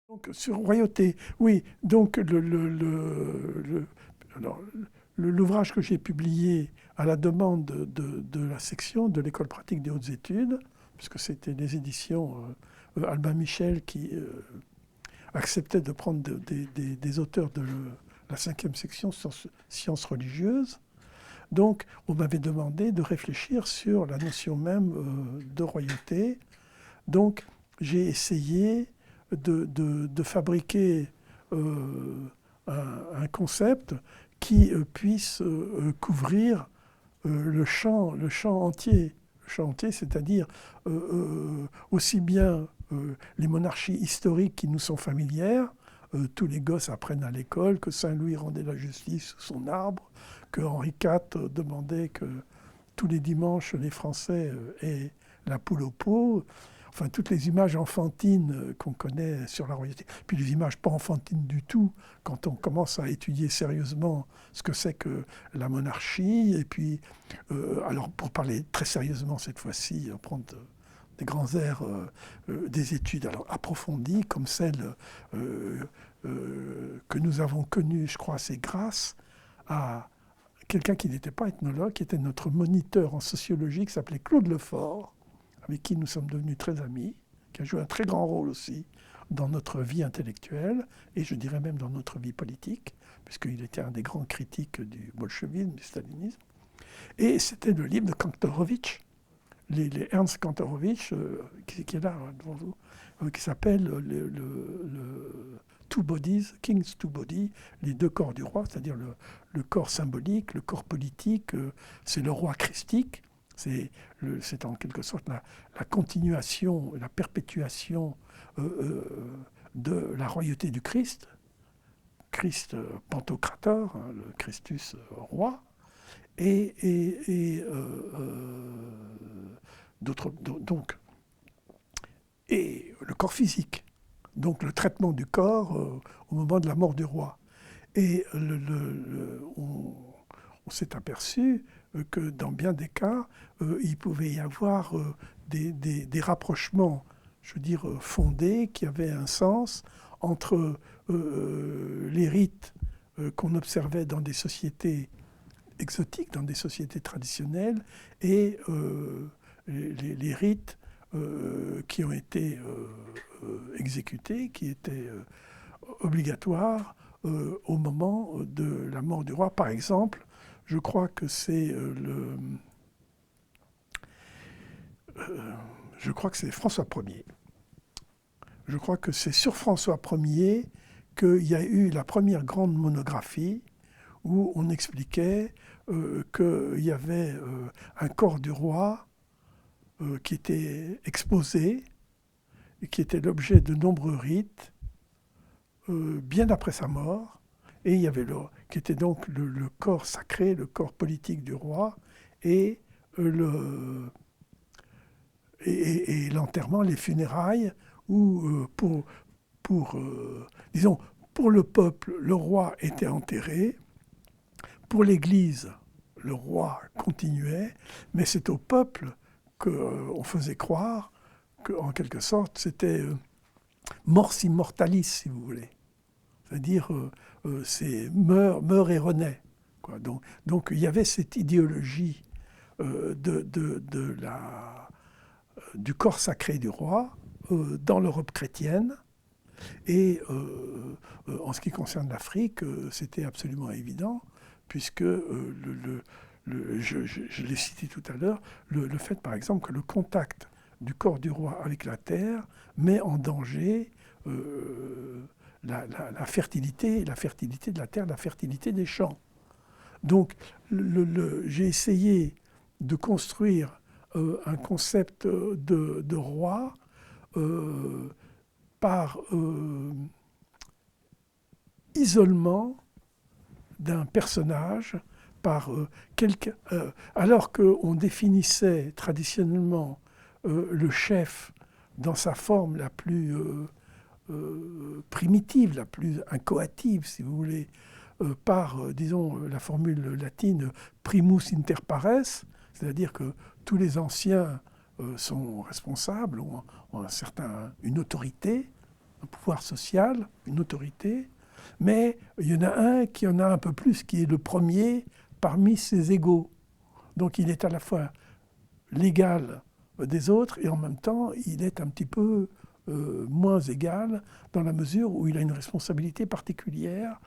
Donc, sur royauté, oui. Donc, alors, l'ouvrage que j'ai publié à la demande de la section de l'École pratique des hautes études, puisque c'était les éditions Albin Michel qui acceptaient de prendre des auteurs de la 5e section sur sciences religieuses. Donc, on m'avait demandé de réfléchir sur la notion même de royauté. Donc, j'ai essayé de fabriquer un concept qui puisse couvrir le champ entier. Le champ entier, c'est-à-dire aussi bien les monarchies historiques qui nous sont familières, tous les gosses apprennent à l'école que Saint-Louis rendait la justice sous son arbre, que Henri IV demandait que tous les dimanches les Français aient la poule au pot. Enfin, toutes les images enfantines qu'on connaît sur la royauté, puis les images pas enfantines du tout, quand on commence à étudier sérieusement ce que c'est que la monarchie, et puis, alors pour parler très sérieusement cette fois-ci, prendre des grands airs, des études alors approfondies, comme celles que nous avons connues, je crois, c'est grâce à quelqu'un qui n'était pas ethnologue, qui était notre moniteur en sociologie, qui s'appelait Claude Lefort, avec qui nous sommes devenus très amis, qui a joué un très grand rôle aussi dans notre vie intellectuelle, et je dirais même dans notre vie politique, puisqu'il était un des grands critiques du bolchevisme, du stalinisme. Et c'était le livre de Kantorowicz, les Ernst Kantorowicz, qui est là devant vous, qui s'appelle le Two Bodies, King's Two Bodies, les deux corps du roi, c'est-à-dire le corps symbolique, le corps politique, c'est le roi christique. C'est en quelque sorte la continuation, la perpétuation de la royauté du Christ, Christ Pantocrator, hein, le Christus roi, et donc, et le corps physique, donc le traitement du corps au moment de la mort du roi. Et on s'est aperçu que dans bien des cas, il pouvait y avoir des rapprochements, je veux dire, fondés, qui avaient un sens entre les rites qu'on observait dans des sociétés exotiques, dans des sociétés traditionnelles, et les rites qui ont été exécutés, qui étaient obligatoires au moment de la mort du roi. Par exemple, je crois que c'est François Ier. Je crois que c'est sur François Ier qu'il y a eu la première grande monographie où on expliquait qu'il y avait un corps du roi qui était exposé et qui était l'objet de nombreux rites bien après sa mort. Et il y avait qui était donc le corps sacré, le corps politique du roi, et l'enterrement, les funérailles, où disons, pour le peuple, le roi était enterré. Pour l'Église, le roi continuait, mais c'est au peuple qu'on faisait croire qu'en quelque sorte, c'était mors immortalis, si vous voulez. C'est-à-dire, c'est meurt et renaît. Quoi. Donc, il y avait cette idéologie du corps sacré du roi dans l'Europe chrétienne. Et en ce qui concerne l'Afrique, c'était absolument évident, puisque je l'ai cité tout à l'heure, le fait par exemple que le contact du corps du roi avec la terre met en danger la fertilité de la terre, la fertilité des champs. Donc j'ai essayé de construire un concept de roi isolement d'un personnage par quelqu'un. Alors qu'on définissait traditionnellement le chef dans sa forme la plus primitive, la plus incoative, si vous voulez, par, disons, la formule latine primus inter pares, c'est-à-dire que tous les anciens sont responsables, ont une autorité, un pouvoir social, une autorité, mais il y en a un qui en a un peu plus, qui est le premier parmi ses égaux. Donc il est à la fois l'égal des autres et en même temps il est un petit peu moins égal dans la mesure où il a une responsabilité particulière,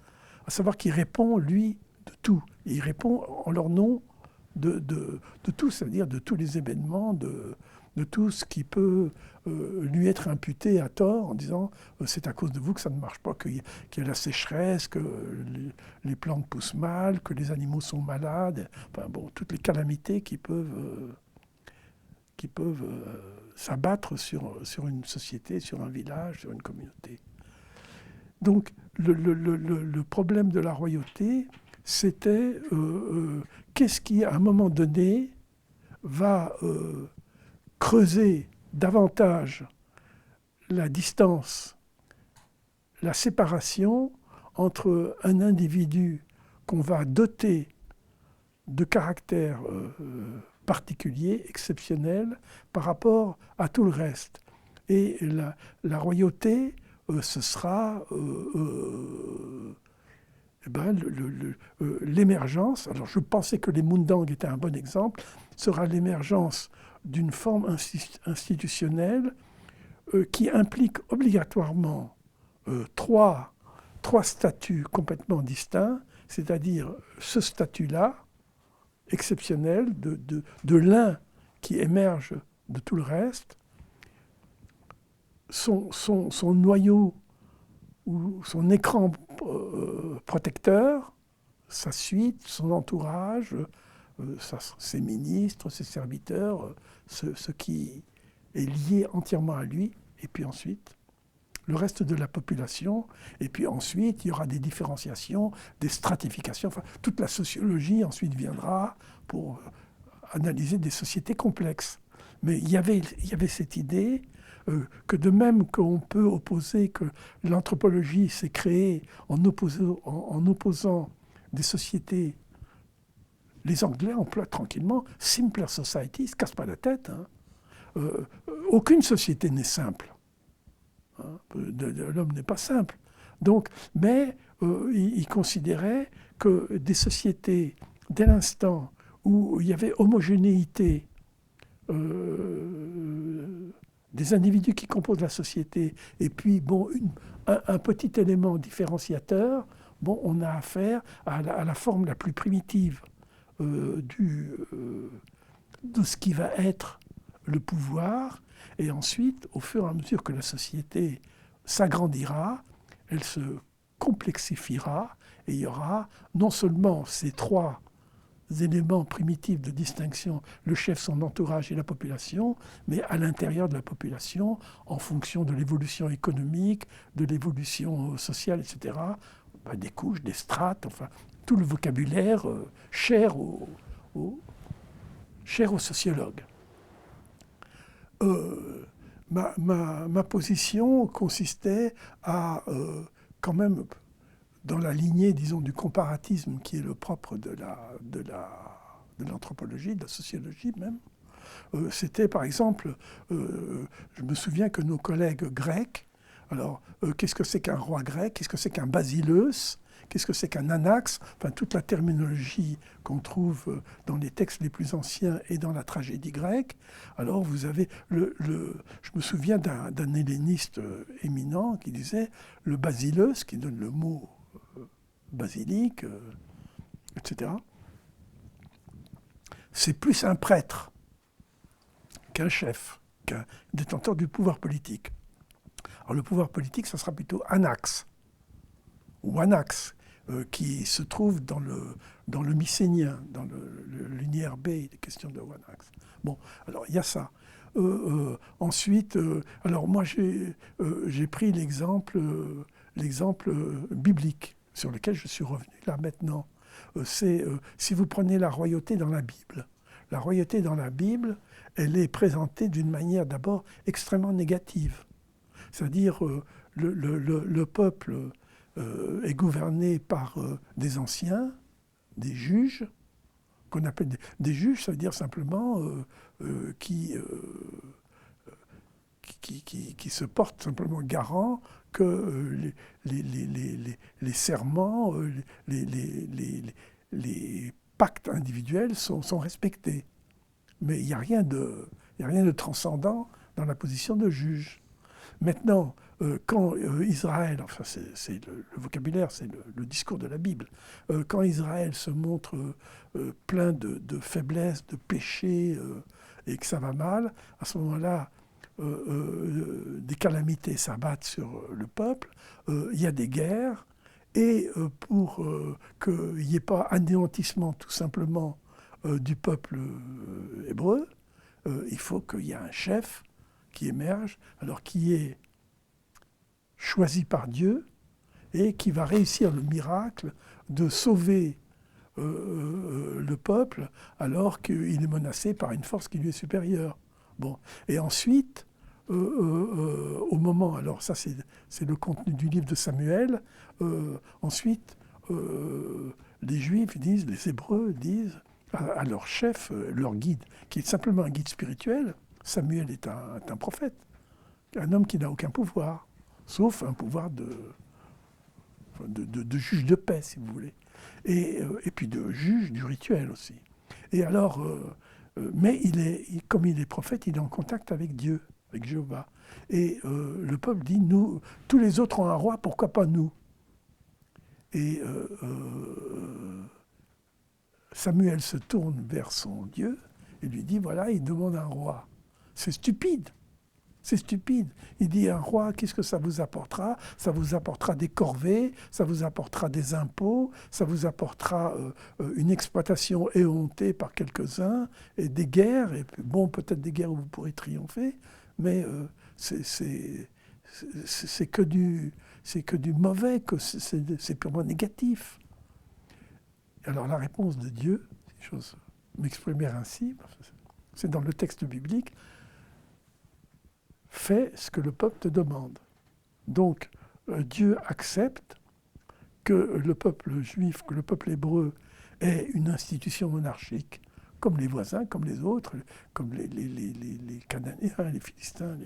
à savoir qu'il répond, lui, de tout. Et il répond en leur nom de tout, c'est-à-dire de tous les événements, de tout ce qui peut lui être imputé à tort en disant c'est à cause de vous que ça ne marche pas, qu'il y a la sécheresse, que les plantes poussent mal, que les animaux sont malades, enfin bon, toutes les calamités qui peuvent s'abattre sur une société, sur un village, sur une communauté. Donc le problème de la royauté, c'était qu'est-ce qui, à un moment donné, va creuser davantage la distance, la séparation entre un individu qu'on va doter de caractères particuliers, exceptionnels, par rapport à tout le reste. Et la royauté, ce sera l'émergence, alors je pensais que les Mundang étaient un bon exemple, sera l'émergence d'une forme institutionnelle qui implique obligatoirement trois statuts complètement distincts, c'est-à-dire ce statut-là, exceptionnel, de l'un qui émerge de tout le reste, son noyau ou son écran protecteur, sa suite, son entourage, ses ministres, ses serviteurs, ce qui est lié entièrement à lui, et puis ensuite le reste de la population, et puis ensuite il y aura des différenciations, des stratifications, enfin toute la sociologie ensuite viendra pour analyser des sociétés complexes. Mais il y avait cette idée que de même qu'on peut opposer que l'anthropologie s'est créée en opposant des sociétés. Les Anglais emploient tranquillement « simpler society », ils ne se cassent pas la tête. Hein. Aucune société n'est simple. Hein. L'homme n'est pas simple. Donc, mais ils considéraient que des sociétés, dès l'instant où il y avait homogénéité des individus qui composent la société, et puis bon, un petit élément différenciateur, bon, on a affaire à la forme la plus primitive de ce qui va être le pouvoir, et ensuite, au fur et à mesure que la société s'agrandira, elle se complexifiera, et il y aura non seulement ces trois éléments primitifs de distinction, le chef, son entourage et la population, mais à l'intérieur de la population, en fonction de l'évolution économique, de l'évolution sociale, etc., des couches, des strates, enfin, tout le vocabulaire cher aux sociologues. Ma position consistait à, quand même, dans la lignée, disons, du comparatisme qui est le propre de l'anthropologie, de la sociologie même. C'était, par exemple, je me souviens que nos collègues grecs, alors, qu'est-ce que c'est qu'un roi grec? Qu'est-ce que c'est qu'un basileus? Qu'est-ce que c'est qu'un anax? Enfin, toute la terminologie qu'on trouve dans les textes les plus anciens et dans la tragédie grecque. Alors, vous avez je me souviens d'un helléniste éminent qui disait le basileus, qui donne le mot basilique, etc. C'est plus un prêtre qu'un chef, qu'un détenteur du pouvoir politique. Alors le pouvoir politique, ça sera plutôt anax, ou anax, qui se trouve dans le mycénien, dans l'Unière B, des questions de Wanax. Bon, alors il y a ça. Ensuite, alors moi j'ai pris l'exemple biblique. sur lequel je suis revenu là maintenant. Si vous prenez la royauté dans la Bible, la royauté dans la Bible, elle est présentée d'une manière d'abord extrêmement négative. C'est-à-dire le peuple est gouverné par des anciens, des juges, qu'on appelle des juges, ça veut dire simplement qui se portent simplement garant que les serments, les pactes individuels sont respectés. Mais il n'y a rien de transcendant dans la position de juge. Maintenant, quand Israël, enfin c'est le vocabulaire, c'est le discours de la Bible, quand Israël se montre plein de faiblesses, de péchés, et que ça va mal, à ce moment-là, des calamités s'abattent sur le peuple, il y a des guerres, et pour qu'il n'y ait pas anéantissement tout simplement du peuple hébreu, il faut qu'il y ait un chef qui émerge, alors qui est choisi par Dieu et qui va réussir le miracle de sauver le peuple alors qu'il est menacé par une force qui lui est supérieure. Bon. Et ensuite, au moment, alors ça c'est le contenu du livre de Samuel, ensuite les Juifs disent, les Hébreux disent à leur chef, leur guide, qui est simplement un guide spirituel, Samuel est un prophète, un homme qui n'a aucun pouvoir, sauf un pouvoir de juge de paix, si vous voulez, et puis de juge du rituel aussi. Et alors, mais comme il est prophète, il est en contact avec Dieu, avec Jéhovah. Et le peuple dit, nous, tous les autres ont un roi, pourquoi pas nous? Et Samuel se tourne vers son Dieu et lui dit, voilà, il demande un roi. C'est stupide. C'est stupide. Il dit, un roi, qu'est-ce que ça vous apportera? Ça vous apportera des corvées, ça vous apportera des impôts, ça vous apportera une exploitation éhontée par quelques-uns, et des guerres, et bon, peut-être des guerres où vous pourrez triompher, mais c'est que du mauvais, c'est purement négatif. Alors la réponse de Dieu, si j'ose m'exprimer ainsi, c'est dans le texte biblique, fais ce que le peuple te demande. Donc Dieu accepte que le peuple juif, que le peuple hébreu ait une institution monarchique, comme les voisins, comme les autres, comme les Cananéens, les Philistins,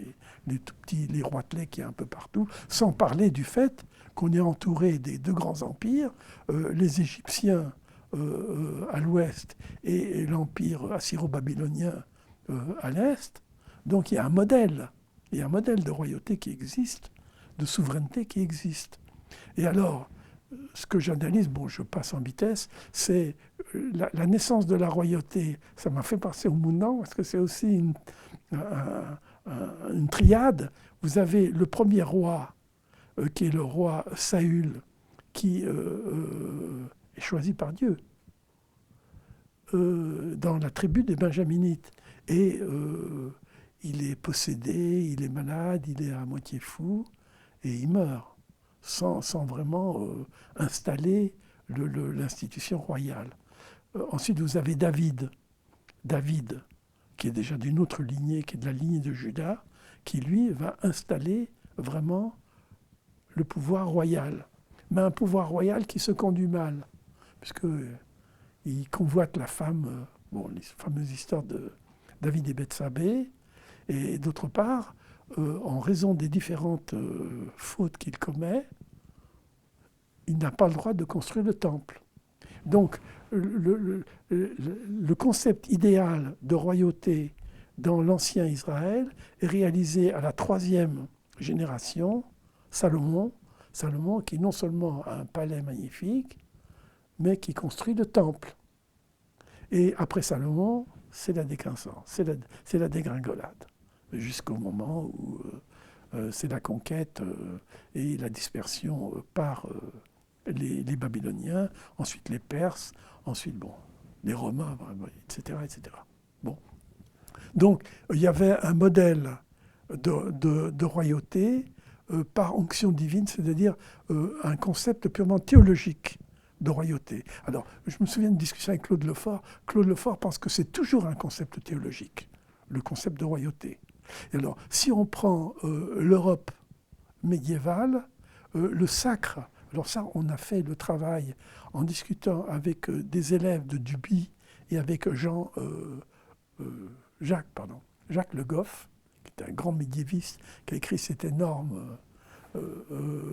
les tout petits, les roitelets qu'il y a un peu partout, sans parler du fait qu'on est entouré des deux grands empires, les Égyptiens à l'ouest et l'empire assyro-babylonien à l'est. Donc il y a un modèle de royauté qui existe, de souveraineté qui existe. Et alors, ce que j'analyse, bon, je passe en vitesse, c'est la naissance de la royauté. Ça m'a fait penser au Moundan, parce que c'est aussi une triade. Vous avez le premier roi, qui est le roi Saül, qui est choisi par Dieu dans la tribu des Benjaminites. Et il est possédé, il est malade, il est à moitié fou, et il meurt, sans vraiment installer l'institution royale. Ensuite, vous avez David, qui est déjà d'une autre lignée, qui est de la lignée de Juda, qui, lui, va installer vraiment le pouvoir royal. Mais un pouvoir royal qui se conduit mal, puisqu'il convoite la femme, les fameuses histoires de David et Bethsabée, et d'autre part, en raison des différentes fautes qu'il commet, il n'a pas le droit de construire le temple. Donc, le concept idéal de royauté dans l'ancien Israël est réalisé à la 3e génération, Salomon qui non seulement a un palais magnifique, mais qui construit le temple. Et après Salomon, c'est la décroissance, c'est la dégringolade, jusqu'au moment où c'est la conquête et la dispersion par les Babyloniens, ensuite les Perses, ensuite les Romains, etc., etc. Bon. Donc il y avait un modèle de royauté par onction divine, c'est-à-dire un concept purement théologique de royauté. Alors, je me souviens d'une discussion avec Claude Lefort. Claude Lefort pense que c'est toujours un concept théologique, le concept de royauté. Et alors, si on prend l'Europe médiévale, le sacre, alors ça, on a fait le travail en discutant avec des élèves de Duby et avec Jacques Le Goff, qui est un grand médiéviste, qui a écrit cette énorme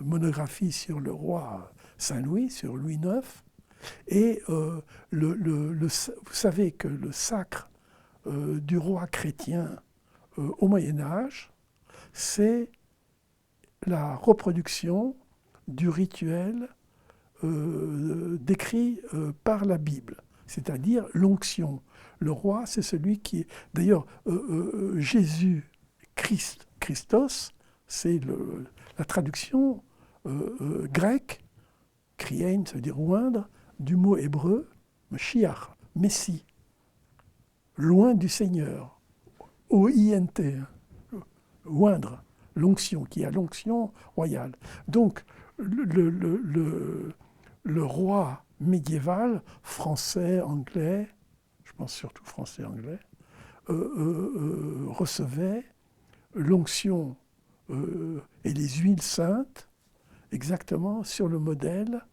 monographie sur le roi Saint-Louis, sur Louis IX. Et vous savez que le sacre du roi chrétien au Moyen-Âge, c'est la reproduction du rituel décrit par la Bible, c'est-à-dire l'onction. Le roi, c'est celui qui est... D'ailleurs, Jésus, Christos, c'est la traduction grecque, kriein, ça veut dire oindre, du mot hébreu, Mashiach, Messie, loin du Seigneur, O-I-N-T, oindre, l'onction, qui a l'onction royale. Donc, le roi médiéval, français, anglais, je pense surtout français-anglais, recevait l'onction et les huiles saintes exactement sur le modèle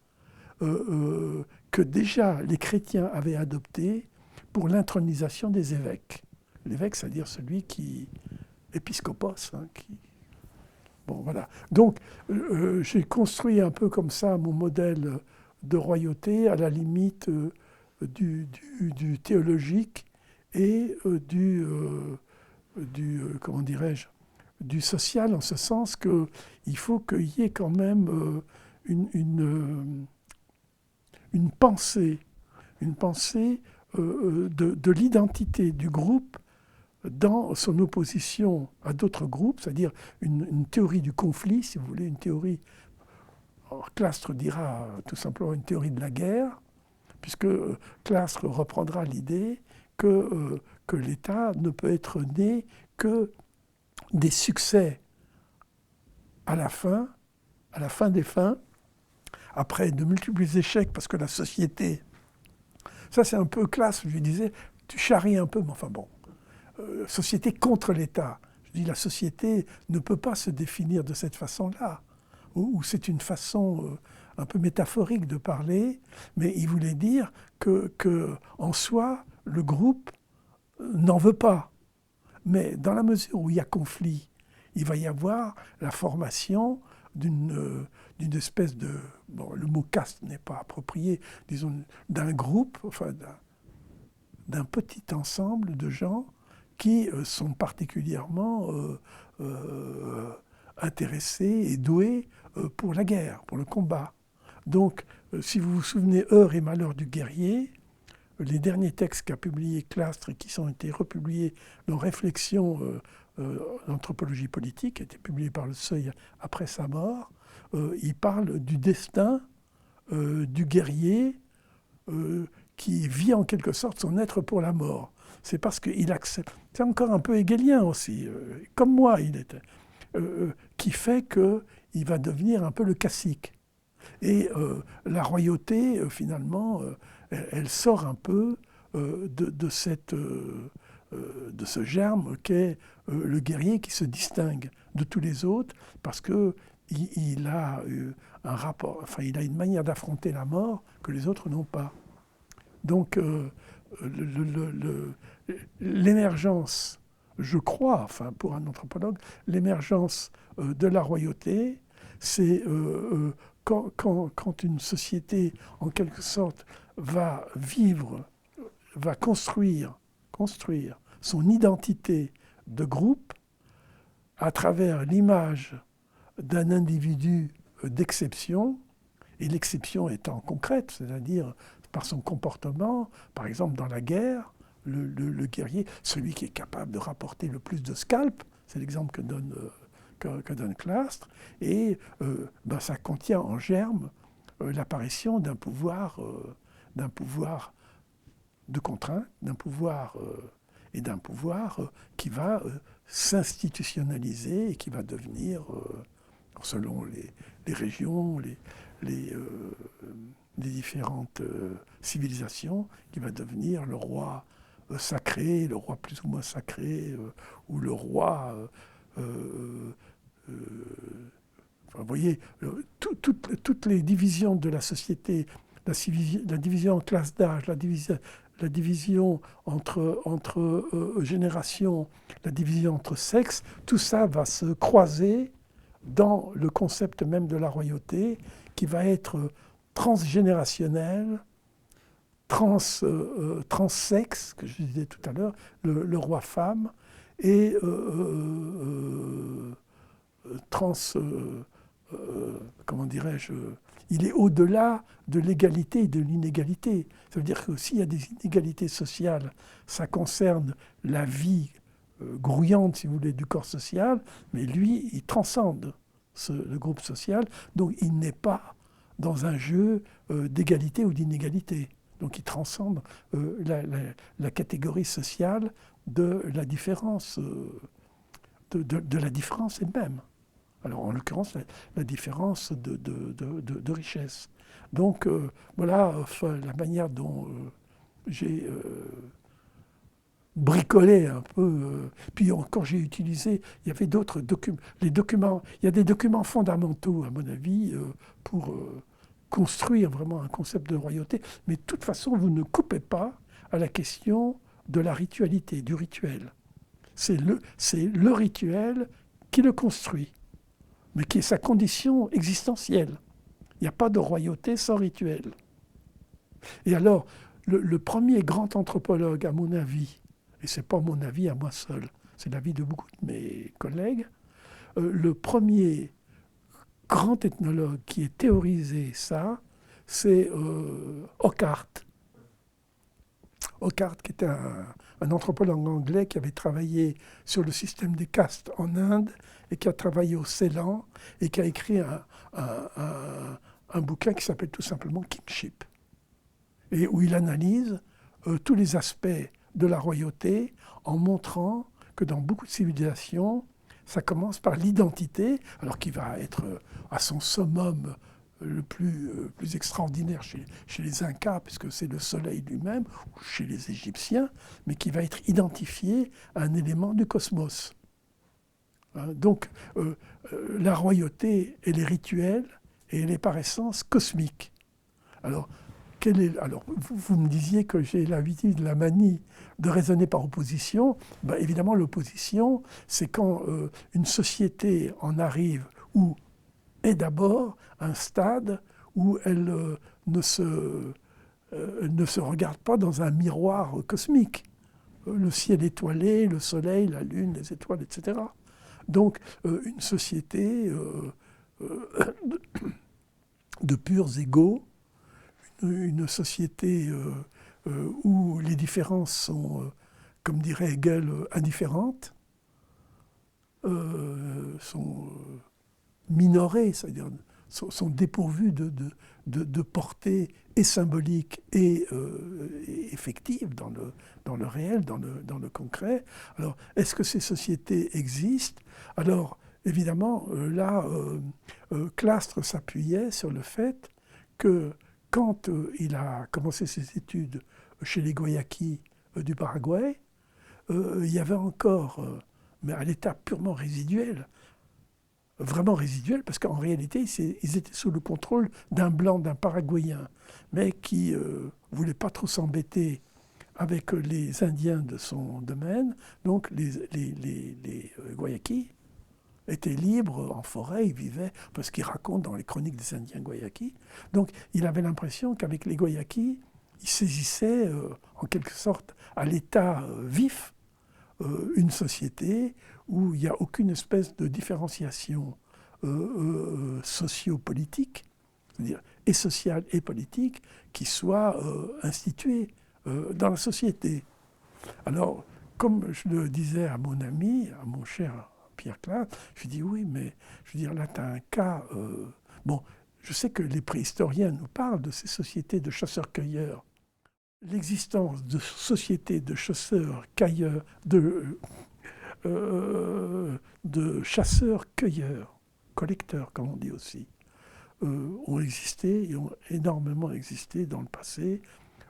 que déjà les chrétiens avaient adopté pour l'intronisation des évêques. L'évêque, c'est-à-dire celui qui... épiscopos, qui... Bon, voilà. Donc, j'ai construit un peu comme ça mon modèle de royauté à la limite du théologique et comment dirais-je, du social, en ce sens qu'il faut qu'il y ait quand même une pensée de l'identité du groupe dans son opposition à d'autres groupes, c'est-à-dire une théorie du conflit, si vous voulez, une théorie, alors Clastres dira tout simplement une théorie de la guerre, puisque Clastres reprendra l'idée que l'État ne peut être né que des succès à la fin des fins, après de multiples échecs, parce que la société, ça c'est un peu Clastres, je lui disais, tu charries un peu, mais enfin bon, société contre l'État. Je dis la société ne peut pas se définir de cette façon-là, ou c'est une façon un peu métaphorique de parler, mais il voulait dire que en soi, le groupe n'en veut pas. Mais dans la mesure où il y a conflit, il va y avoir la formation d'une espèce de... Bon, le mot caste n'est pas approprié, disons, d'un groupe, enfin d'un petit ensemble de gens qui sont particulièrement intéressés et doués pour la guerre, pour le combat. Donc, si vous vous souvenez, Heures et malheurs du guerrier, les derniers textes qu'a publié Clastres et qui ont été republiés dans Réflexions d'anthropologie politique, qui a été publié par le Seuil après sa mort, il parle du destin du guerrier qui vit en quelque sorte son être pour la mort. C'est parce qu'il accepte. C'est encore un peu hegelien aussi, comme moi il était, qui fait qu'il va devenir un peu le cacique. Et la royauté, finalement, elle sort un peu de ce germe qu'est le guerrier qui se distingue de tous les autres parce qu'il a un rapport, enfin, il a une manière d'affronter la mort que les autres n'ont pas. Donc, l'émergence, je crois, enfin, pour un anthropologue, l'émergence de la royauté, c'est quand une société, en quelque sorte, va vivre, va construire son identité de groupe à travers l'image d'un individu d'exception, et l'exception étant concrète, c'est-à-dire par son comportement, par exemple dans la guerre, le guerrier, celui qui est capable de rapporter le plus de scalps, c'est l'exemple que donne Clastres, et ça contient en germe l'apparition d'un pouvoir de contrainte, d'un pouvoir qui va s'institutionnaliser et qui va devenir selon les régions, les différentes civilisations, qui va devenir le roi sacré, le roi plus ou moins sacré, ou le roi... enfin, vous voyez, toutes les divisions de la société, la division en classes d'âge, la division entre générations, la division entre sexes, tout ça va se croiser dans le concept même de la royauté, qui va être transgénérationnel, transsexe, que je disais tout à l'heure, le roi-femme, et comment dirais-je, il est au-delà de l'égalité et de l'inégalité. Ça veut dire que s'il y a des inégalités sociales, ça concerne la vie grouillante, si vous voulez, du corps social, mais lui, il transcende le groupe social, donc il n'est pas dans un jeu d'égalité ou d'inégalité. Donc il transcende la catégorie sociale de la différence, de la différence elle-même. Alors, en l'occurrence, la différence de richesse. Donc, voilà la manière dont j'ai bricolé un peu. Puis, quand j'ai utilisé, il y avait d'autres documents. Il y a des documents fondamentaux, à mon avis, pour construire vraiment un concept de royauté. Mais de toute façon, vous ne coupez pas à la question de la ritualité, du rituel. C'est le rituel qui le construit, mais qui est sa condition existentielle. Il n'y a pas de royauté sans rituel. Et alors, le premier grand anthropologue, à mon avis, et ce n'est pas mon avis à moi seul, c'est l'avis de beaucoup de mes collègues, le premier grand ethnologue qui ait théorisé ça, c'est Ockart. Ockart, qui était un anthropologue anglais qui avait travaillé sur le système des castes en Inde et qui a travaillé au Ceylan et qui a écrit un bouquin qui s'appelle tout simplement Kingship, et où il analyse tous les aspects de la royauté en montrant que dans beaucoup de civilisations, ça commence par l'identité, alors qui va être à son summum le plus extraordinaire chez les Incas, puisque c'est le soleil lui-même, ou chez les Égyptiens, mais qui va être identifié à un élément du cosmos. Donc, la royauté, elle est rituelle et elle est par essence cosmique. Alors, vous me disiez que j'ai l'habitude, la manie de raisonner par opposition. Ben, évidemment, l'opposition, c'est quand une société en arrive où est d'abord un stade où elle ne se regarde pas dans un miroir cosmique. Le ciel étoilé, le soleil, la lune, les étoiles, etc. Donc, une société de purs égaux, une société où les différences sont, comme dirait Hegel, indifférentes, sont minorées, c'est-à-dire sont dépourvues de portée et symbolique et effective dans le réel, dans le concret. Alors, est-ce que ces sociétés existent? Alors, évidemment, là, Clastres s'appuyait sur le fait que quand il a commencé ses études chez les Guayakis du Paraguay, il y avait encore, mais à l'état purement résiduel, vraiment résiduel, parce qu'en réalité, ils étaient sous le contrôle d'un blanc, d'un Paraguayen, mais qui ne voulait pas trop s'embêter avec les Indiens de son domaine. Donc les Guayakis étaient libres en forêt, ils vivaient, parce qu'ils racontent dans les chroniques des Indiens Guayakis. Donc il avait l'impression qu'avec les Guayakis, il saisissait en quelque sorte à l'état vif une société où il n'y a aucune espèce de différenciation socio-politique, c'est-à-dire et sociale et politique, qui soit instituée dans la société. Alors, comme je le disais à mon ami, à mon cher Pierre Classe, je lui dis oui, mais je veux dire, là, tu as un cas... bon, je sais que les préhistoriens nous parlent de ces sociétés de chasseurs-cueilleurs. L'existence de sociétés de chasseurs-cueilleurs, de chasseurs-cueilleurs collecteurs, comme on dit aussi, ont existé et ont énormément existé dans le passé.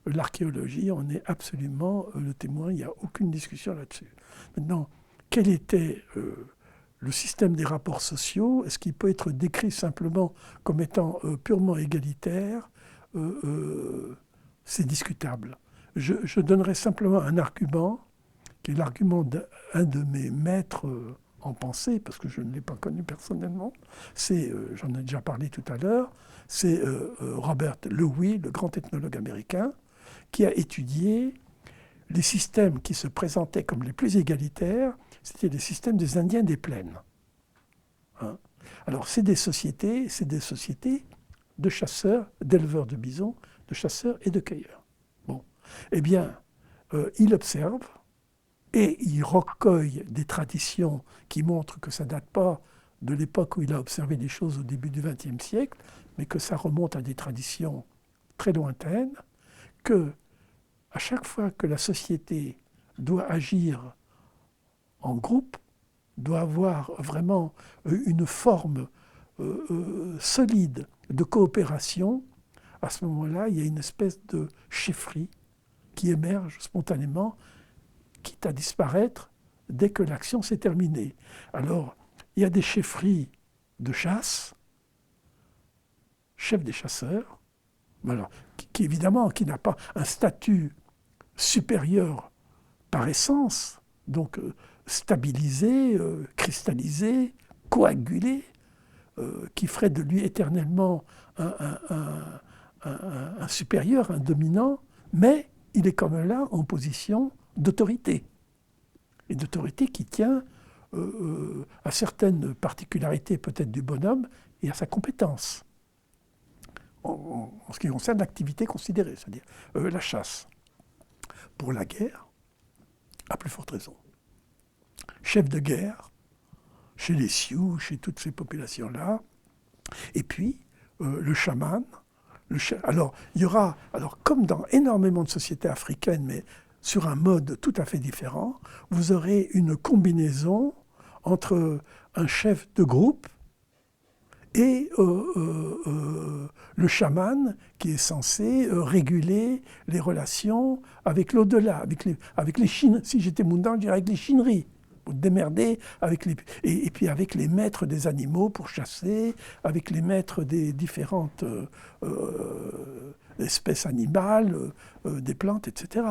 L'archéologie en est absolument le témoin, il n'y a aucune discussion là-dessus. Maintenant, quel était le système des rapports sociaux? Est-ce qu'il peut être décrit simplement comme étant purement égalitaire? C'est discutable. Je donnerai simplement un argument, qui est l'argument d'un de mes maîtres en pensée, parce que je ne l'ai pas connu personnellement, c'est, j'en ai déjà parlé tout à l'heure, c'est Robert Lewis, le grand ethnologue américain, qui a étudié les systèmes qui se présentaient comme les plus égalitaires, c'était les systèmes des Indiens des plaines. Hein? Alors, c'est des sociétés de chasseurs, d'éleveurs de bisons, de chasseurs et de cueilleurs. Bon. Eh bien, il observe et il recueille des traditions qui montrent que ça ne date pas de l'époque où il a observé les choses au début du XXe siècle, mais que ça remonte à des traditions très lointaines, que à chaque fois que la société doit agir en groupe, doit avoir vraiment une forme solide de coopération, à ce moment-là, il y a une espèce de chefferie qui émerge spontanément, quitte à disparaître dès que l'action s'est terminée. Alors, il y a des chefferies de chasse, chef des chasseurs, alors, qui évidemment qui n'a pas un statut supérieur par essence, donc stabilisé, cristallisé, coagulé, qui ferait de lui éternellement un supérieur, un dominant, mais il est comme là en position d'autorité. Et d'autorité qui tient à certaines particularités peut-être du bonhomme et à sa compétence. En ce qui concerne l'activité considérée, c'est-à-dire la chasse. Pour la guerre, à plus forte raison. Chef de guerre, chez les Sioux, chez toutes ces populations-là. Et puis, le chaman. Alors, il y aura, comme dans énormément de sociétés africaines, mais sur un mode tout à fait différent, vous aurez une combinaison entre un chef de groupe et le chaman qui est censé réguler les relations avec l'au-delà, avec les chines. Si j'étais Moundan, je dirais avec les chineries. Vous démerdez avec et puis avec les maîtres des animaux pour chasser, avec les maîtres des différentes espèces animales, des plantes, etc.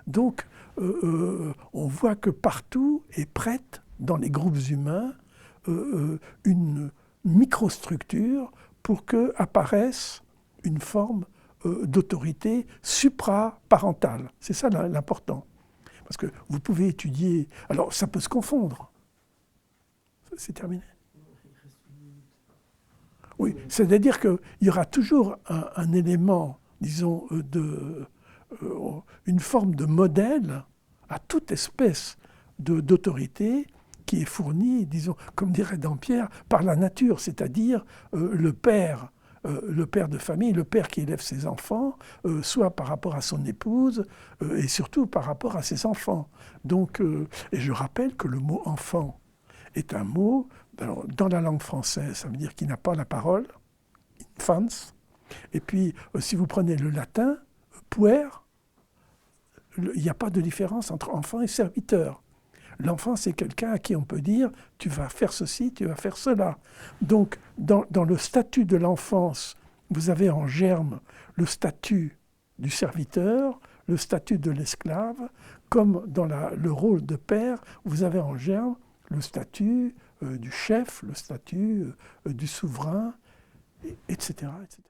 Donc, on voit que partout est prête, dans les groupes humains, une microstructure pour qu'apparaisse une forme d'autorité supraparentale. C'est ça l'important. Parce que vous pouvez étudier... Alors, ça peut se confondre. C'est terminé. Oui, c'est-à-dire qu'il y aura toujours un élément, disons, une forme de modèle à toute espèce d'autorité qui est fournie, disons, comme dirait Dampierre, par la nature, c'est-à-dire le père de famille, le père qui élève ses enfants, soit par rapport à son épouse et surtout par rapport à ses enfants. Donc, et je rappelle que le mot « enfant » est un mot, alors, dans la langue française, ça veut dire qu'il n'a pas la parole, infans, et puis si vous prenez le latin, puer, il n'y a pas de différence entre enfant et serviteur. L'enfant, c'est quelqu'un à qui on peut dire « tu vas faire ceci, tu vas faire cela ». Donc, dans le statut de l'enfance, vous avez en germe le statut du serviteur, le statut de l'esclave, comme dans le rôle de père, vous avez en germe le statut du chef, le statut du souverain, etc., etc.